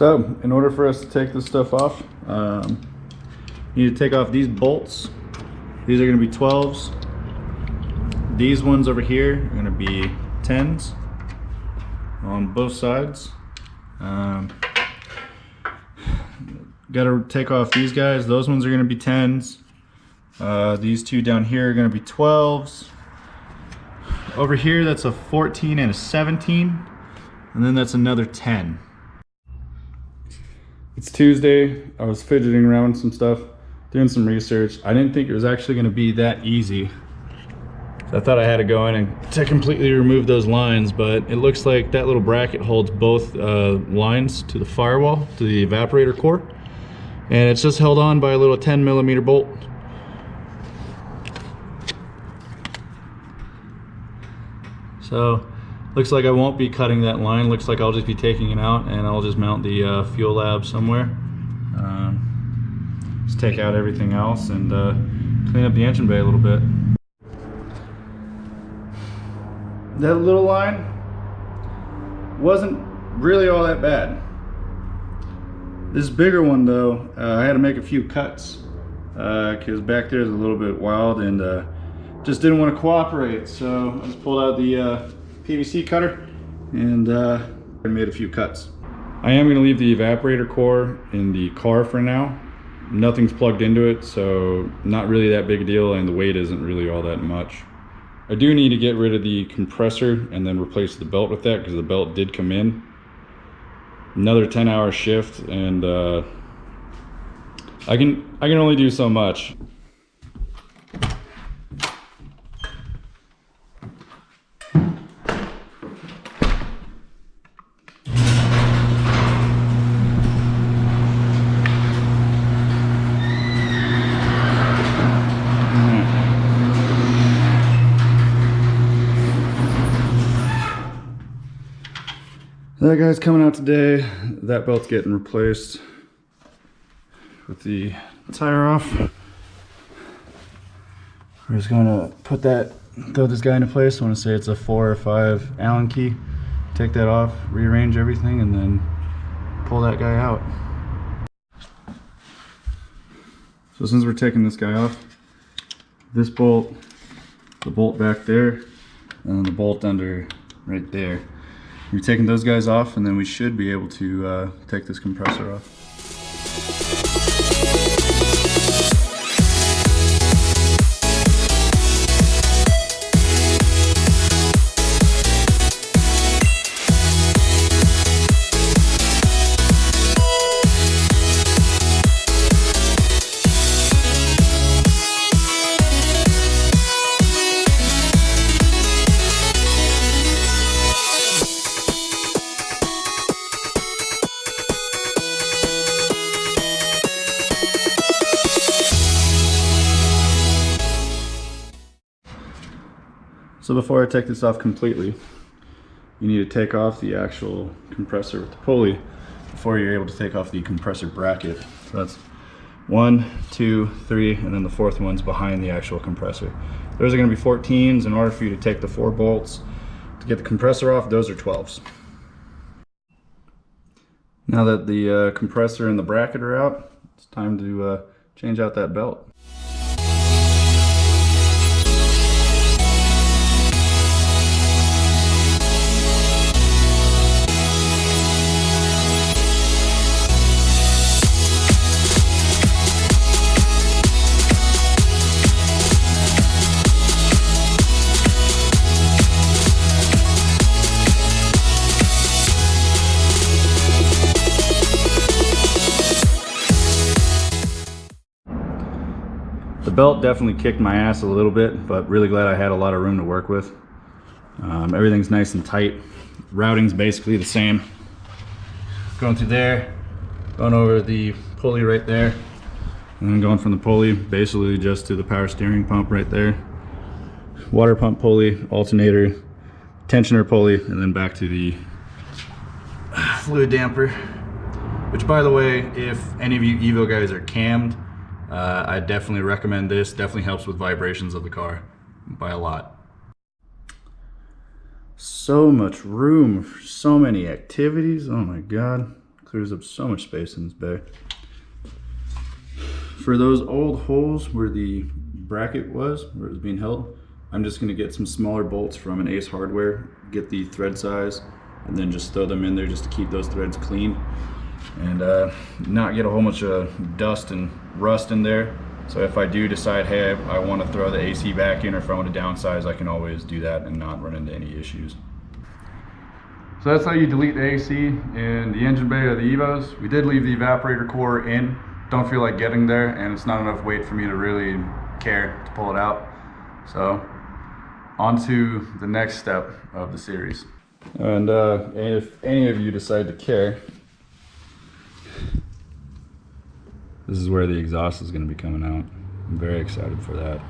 So in order for us to take this stuff off, you need to take off these bolts. These are going to be 12s. These ones over here are going to be 10s on both sides. Got to take off these guys. Those ones are going to be 10s. These two down here are going to be 12s. Over here, that's a 14 and a 17. And then that's another 10. It's Tuesday. I was fidgeting around with some stuff, doing some research. I didn't think it was actually going to be that easy. So I thought I had to go in and to completely remove those lines, but it looks like that little bracket holds both lines to the firewall, to the evaporator core. And it's just held on by a little 10mm bolt. So looks like I won't be cutting that line. Looks like I'll just be taking it out, and I'll just mount the fuel lab somewhere. Just take out everything else and clean up the engine bay a little bit. That little line wasn't really all that bad. This bigger one though, I had to make a few cuts because back there is a little bit wild and just didn't want to cooperate. So I just pulled out the PVC cutter and made a few cuts. I am going to leave the evaporator core in the car for now. Nothing's plugged into it, so not really that big a deal, and the weight isn't really all that much. I do need to get rid of the compressor and then replace the belt with that, because the belt did come in. Another 10-hour shift, and I can only do so much. That guy's coming out today. That belt's getting replaced with the tire off. We're just going to throw this guy into place. I want to say it's a 4 or 5 Allen key. Take that off, rearrange everything, and then pull that guy out. So since we're taking this guy off, this bolt, the bolt back there, and the bolt under right there. We're taking those guys off, and then we should be able to take this compressor off. So before I take this off completely, you need to take off the actual compressor with the pulley before you're able to take off the compressor bracket. So that's 1, 2, 3, and then the 4th one's behind the actual compressor. Those are going to be 14s. In order for you to take the 4 bolts to get the compressor off, those are 12s. Now that the compressor and the bracket are out, it's time to change out that belt. The belt definitely kicked my ass a little bit, but really glad I had a lot of room to work with. Everything's nice and tight. Routing's basically the same. Going through there, going over the pulley right there, and then going from the pulley basically just to the power steering pump right there. Water pump pulley, alternator, tensioner pulley, and then back to the fluid damper. Which, by the way, if any of you Evo guys are cammed, I definitely recommend this. Definitely helps with vibrations of the car by a lot. So much room for so many activities. Oh my god. Clears up so much space in this bay. For those old holes where the bracket was, where it was being held, I'm just gonna get some smaller bolts from an Ace Hardware, get the thread size, and then just throw them in there just to keep those threads clean and not get a whole bunch of dust and rust in there. So if I do decide, hey, I want to throw the AC back in, or if I want to downsize, I can always do that and not run into any issues. So that's how you delete the AC in the engine bay of the Evos. We did leave the evaporator core in. Don't feel like getting there, and it's not enough weight for me to really care to pull it out. So on to the next step of the series. And if any of you decide to care, this is where the exhaust is going to be coming out. I'm very excited for that.